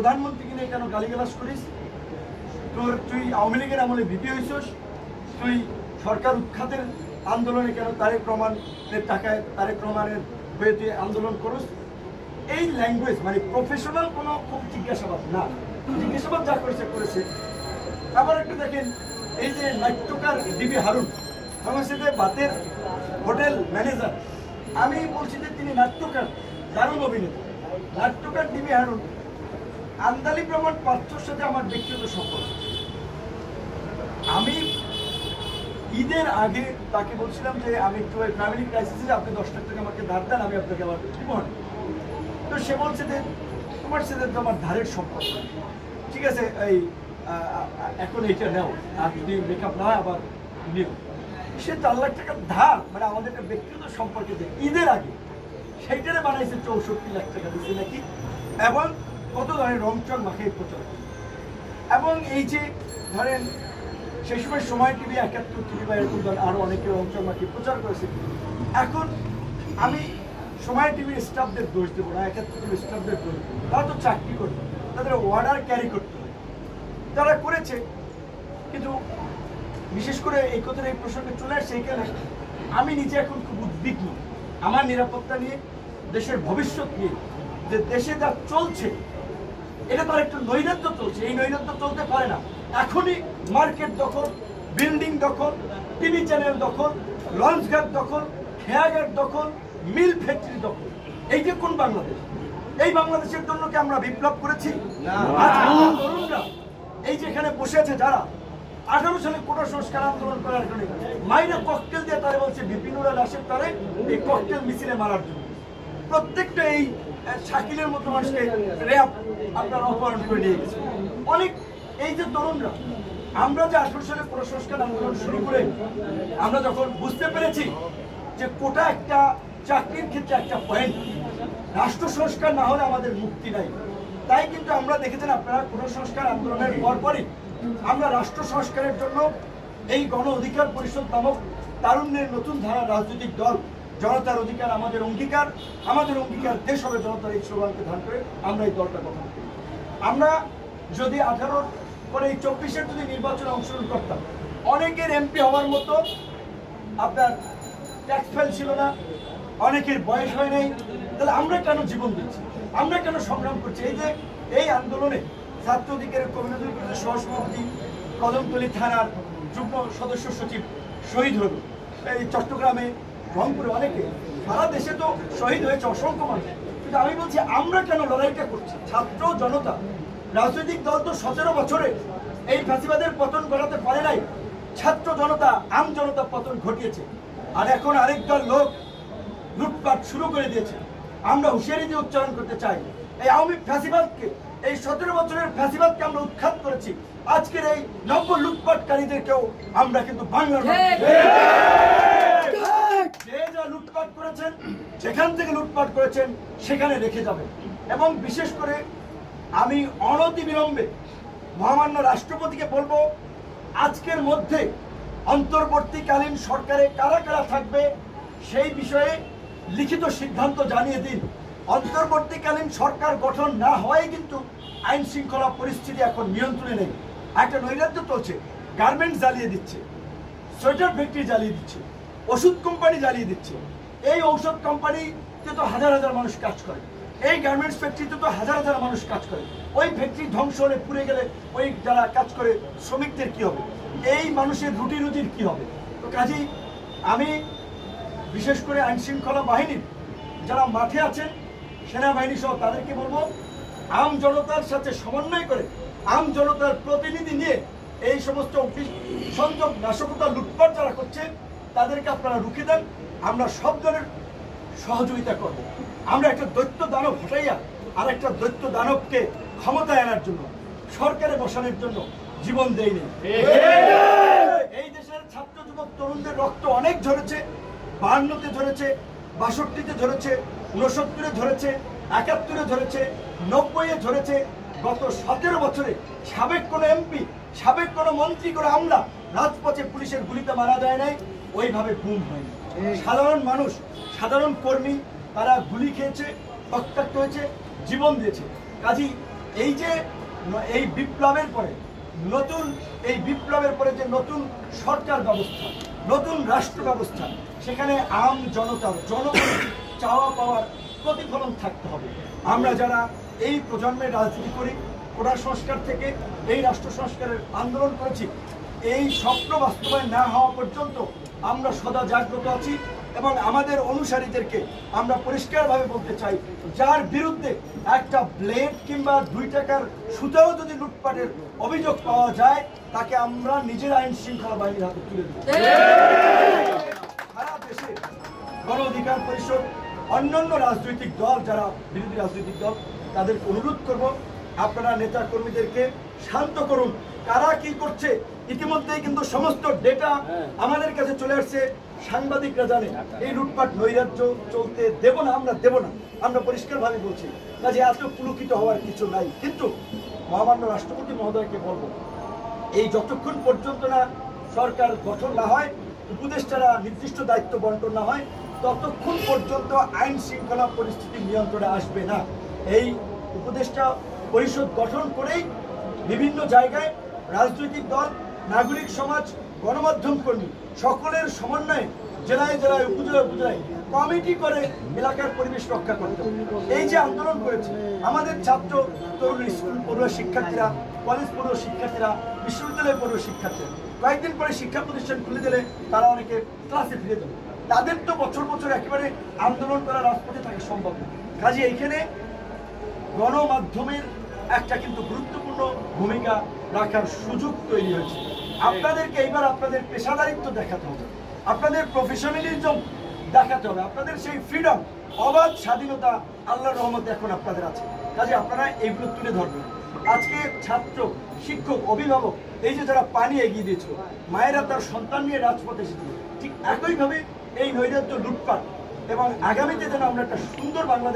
প্রধানমন্ত্রীকে নিয়ে কেন গালিগালাজ করিস? তুই আওয়ামী লীগের আমলে ভিপি হইছস, তুই সরকার উৎখাতের আন্দোলনে কেন তারেক রহমানের টাকায় তারেক রহমানের হয়ে তুই আন্দোলন করস? এই ল্যাঙ্গুয়েজ মানে প্রফেশনাল কোনো খুব জিজ্ঞাসাবাদ না, জিজ্ঞাসাবাদ যা করেছে। আবার একটু দেখেন, এই যে নাট্যকার ডিবি হারুন সংস্কৃতে বাতের হোটেল ম্যানেজার, আমি বলছি যে তিনি নাট্যকার, দারুণ অভিনেতা। নাট্যকার ডিবি হারুন আন্দালি প্রমাণ পার্থর সাথে আমার ব্যক্তিগত সম্পর্ক। আমি ঈদের আগে তাকে বলছিলাম যে আমি একটু ফ্যামিলি ক্রাইসিসে আপনি 10 লাখ টাকা আমাকে ধার দেন, আমি আপনাকে আবার দিব। তো সে বলছে যে তোমার সাথে তো আমার ধারের সম্পর্ক, ঠিক আছে এই এখন এইটা নেও, আর যদি মেকআপ না হয় আবার নিও। সে 4 লাখ টাকার ধার মানে আমাদের একটা ব্যক্তিগত সম্পর্কে ঈদের আগে সেইটারে বানাইছে 64 লাখ টাকা দিচ্ছে নাকি, এবং কত ধরনের রংচং মাখিয়ে প্রচার। এবং এই যে ধরেন সেই সময় টিভি 71 টিভি বা এরকম আরো অনেকে রংচং মাখিয়ে প্রচার করেছে। এখন আমি সময় টিভির স্টাফদের দোষ দেবো না, 71 টিভির স্টাফদের দোষ দেবো, তারা তো চাকরি করবে, তাদের অর্ডার ক্যারি করতে হবে, তারা করেছে। কিন্তু বিশেষ করে এই কথাটা এই প্রসঙ্গে চলে আসছে এখানে, আমি নিজে এখন খুব উদ্বিগ্ন আমার নিরাপত্তা নিয়ে, দেশের ভবিষ্যৎ নিয়ে। যে দেশে যা চলছে এটা তার একটা নৈরাজ্য চলছে, এই নৈরাজ্য চলতে পারে না। এখনই মার্কেট দখল, বিল্ডিং দখল, টিভি চ্যানেল দখল, লঞ্চঘাট দখল, খেয়াঘাট দখল, মিল ফ্যাক্টরি দখল। এই যে কোন বাংলাদেশ? এই বাংলাদেশের জন্য কি আমরা বিপ্লব করেছি? তরুণরা এই যে এখানে বসে আছে যারা 18 সালে কোটা সংস্কার আন্দোলন করার কারণে মাইরে ককটেল দিয়ে তারা বলছে বিপিনুরা দাসের তারে এই ককটেল মিছিলে মারার জন্য। প্রত্যেকটা এই শাকিলের মতো মানুষকে র্যাব আপনার অপহরণ করে নিয়ে গেছে। অনেক এই যে তরুণরা, আমরা যে 18 সালে কোটা সংস্কার আন্দোলন শুরু করে আমরা যখন বুঝতে পেরেছি যে কোটা একটা চাকরির ক্ষেত্রে একটা পয়েন্ট, রাষ্ট্র সংস্কার না হলে আমাদের মুক্তি নাই, তাই কিন্তু আমরা দেখেছেন আপনারা কোটা সংস্কার আন্দোলনের পরপরই আমরা রাষ্ট্র সংস্কারের জন্য এই গণ অধিকার পরিষদ নামক তারুণ্যের নতুন ধারা রাজনৈতিক দল, জনতার অধিকার আমাদের অঙ্গীকার, আমাদের অঙ্গীকার দেশ হবে জনতার, এই স্লোগানকে ধারণ করে আমরা এই দলটা গঠন করি। আমরা যদি 18 পরে এই 24-এর যদি নির্বাচনে অংশগ্রহণ করতাম, অনেকের এমপি হওয়ার মতো আপনার ট্যাক্স ফাইল ছিল না, অনেকের বয়স হয় নাই, তাহলে আমরা কেন জীবন দিচ্ছি, আমরা কেন সংগ্রাম করছি? এই যে এই আন্দোলনে ছাত্র অধিকারের কমিউনিটি পরিষদের সহসভাপতি, কদমতলী থানার যুগ্ম সদস্য সচিব শহীদ হল, এই চট্টগ্রামে, রংপুরে, অনেকে সারা দেশে তো শহীদ হয়েছে অসংখ্য মানুষ। কিন্তু আমি বলছি আমরা কেন লড়াইটা করছি? ছাত্র জনতা, রাজনৈতিক দল তো 17 বছরে এই ফ্যাসিবাদের পতন ঘটাতে পারে নাই, ছাত্র জনতা, আম জনতা পতন ঘটিয়েছে। আর এখন আরেক দল লোক লুটপাট শুরু করে দিয়েছে। আমরা হুঁশিয়ারি দিয়ে উচ্চারণ করতে চাই, এই আওয়ামী ফ্যাসিবাদকে, এই 17 বছরের ফ্যাসিবাদকে আমরা উৎখাত করেছি। আজকের এই নব্য লুটপাটকারীদেরকেও আমরা কিন্তু বাংলার যে যা লুটপাট করেছেন, যেখান থেকে লুটপাট করেছেন সেখানে রেখে যাবেন। এবং বিশেষ করে আমি অনতিবিলম্বে মহামান্য রাষ্ট্রপতিকে বলবো, আজকের মধ্যে অন্তর্বর্তীকালীন সরকারে কারা কারা থাকবে সেই বিষয়ে লিখিত সিদ্ধান্ত জানিয়ে দিন। অন্তর্বর্তীকালীন সরকার গঠন না হওয়ায় কিন্তু আইন শৃঙ্খলা পরিস্থিতি এখন নিয়ন্ত্রণে নেই। একটা নৈরাজ্য চলছে, গার্মেন্টস জ্বালিয়ে দিচ্ছে, সোয়েটার ফ্যাক্টরি জ্বালিয়ে দিচ্ছে, ওষুধ কোম্পানি জ্বালিয়ে দিচ্ছে। এই ঔষধ কোম্পানিতে তো হাজার হাজার মানুষ কাজ করে, এই গার্মেন্টস ফ্যাক্টরিতে তো হাজার হাজার মানুষ কাজ করে। ওই ফ্যাক্টরি ধ্বংস হলে, পুড়ে গেলে ওই যারা কাজ করে শ্রমিকদের কি হবে? এই মানুষের রুটির কি হবে? তো কাজেই আমি বিশেষ করে আইন শৃঙ্খলা বাহিনীর যারা মাঠে আছেন, সেনাবাহিনী সহ তাদেরকে বলবো, আম জনতার সাথে সমন্বয় করে, আম জনতার প্রতিনিধি নিয়ে এই সমস্ত সংযোগ, নাশকতা, লুটপাট যারা করছে তাদেরকে আপনারা রুখে দেন। আমরা সব ধরনের সহযোগিতা করব। আমরা একটা দৈত্য দানব হটাইয়া আর একটা দৈত্য দানবকে ক্ষমতায় আনার জন্য, সরকারে বসানোর জন্য জীবন দেয়নি। এই দেশের ছাত্র যুবক তরুণদের রক্ত অনেক ঝরেছে, 52-তে ঝরেছে, 62-তে ঝরেছে, 69-এ ঝরেছে, 71-এ ঝরেছে, 90-এ ঝরেছে। গত 17 বছরে সাবেক কোনো এমপি, সাবেক কোনো মন্ত্রী, কোনো আমলা রাজপথে পুলিশের গুলিতে মারা যায় নাই, ওইভাবে গুম হয়নি। সাধারণ মানুষ, সাধারণ কর্মী তারা গুলি খেয়েছে, রক্তাক্ত হয়েছে, জীবন দিয়েছে। কাজী এই যে এই বিপ্লবের পরে যে নতুন সরকার ব্যবস্থা, নতুন রাষ্ট্র ব্যবস্থা, সেখানে আম জনতার জনগণের চাওয়া পাওয়ার প্রতিফলন থাকতে হবে। আমরা যারা এই প্রজন্মের রাজনীতি করি, কোটা সংস্কার থেকে এই রাষ্ট্র সংস্কারের আন্দোলন করেছি, এই স্বপ্ন বাস্তবায়ন না হওয়া পর্যন্ত আমরা সদা জাগ্রত আছি এবং আমাদের অনুসারীদেরকে আমরা পরিষ্কারভাবে বলতে চাই, যার বিরুদ্ধে একটা ব্লেড কিংবা 2 টাকার সুতাও যদি লুটপাটের অভিযোগ পাওয়া যায়, তাকে আমরা নিজের আইন শৃঙ্খলা বাহিনীর হাতে তুলে দেব। সারা দেশে গণ অধিকার পরিষদ, অন্যান্য রাজনৈতিক দল, যারা বিরোধী রাজনৈতিক দল, তাদেরকে অনুরোধ করব, আপনারা নেতা কর্মীদেরকে শান্ত করুন। কারা কি করছে ইতিমধ্যেই কিন্তু সমস্ত ডেটা আমাদের কাছে চলে আসছে, সাংবাদিকরা জানে। এই লুটপাট নৈরাজ্য চলতে দেব না, আমরা দেব না, আমরা পরিষ্কারভাবে বলছি। কাজে এত পুলকিত হওয়ার কিছু নাই। কিন্তু মহামান্য রাষ্ট্রপতি মহোদয়কে বলবো, এই যতক্ষণ পর্যন্ত না সরকার গঠন না হয়, উপদেষ্টারা নির্দিষ্ট দায়িত্ব বন্টন না হয়, ততক্ষণ পর্যন্ত আইন শৃঙ্খলা পরিস্থিতি নিয়ন্ত্রণে আসবে না। এই উপদেষ্টা পরিষদ গঠন করেই বিভিন্ন জায়গায় রাজনৈতিক দল, নাগরিক সমাজ, গণমাধ্যম কর্মী সকলের সমন্বয়ে জেলায় জেলায় উপজেলায় কমিটি করে এলাকার পরিবেশ রক্ষা করতে হবে। এই যে আন্দোলন করেছে আমাদের ছাত্র তরুণ, স্কুল পড়ুয়া শিক্ষার্থীরা, কলেজ পড়ুয়া শিক্ষার্থীরা, বিশ্ববিদ্যালয় পড়ুয়া শিক্ষার্থীরা, কয়েকদিন পরে শিক্ষা প্রতিষ্ঠান খুলে দিলে তারা অনেকে ক্লাসে ফিরে যাবে। তাদের তো বছর বছর একেবারে আন্দোলন করা রাজপথে থাকা সম্ভব না। কাজে এইখানে গণমাধ্যমের একটা কিন্তু গুরুত্বপূর্ণ ভূমিকা রাখার সুযোগ তৈরি হয়েছে। আপনাদেরকে এইবার আপনাদের পেশাদারিত্ব দেখাতে হবে, আপনাদের প্রফেশনালিজম দেখাতে হবে, আপনাদের সেই ফ্রিডম, অবাধ স্বাধীনতা আল্লাহর রহমতে এখন আপনাদের আছে। কাজে আপনারা এইগুলো তুলে ধরবেন। আজকে ছাত্র, শিক্ষক, অভিভাবক, এই যে যারা পানি এগিয়ে দিয়েছিল, মায়েরা তার সন্তান নিয়ে রাজপথে এসেছিল, ঠিক একইভাবে এই নৈরাজ্য, লুটপাট এবং আগামীতে যেন আমরা একটা সুন্দর বাংলাদেশ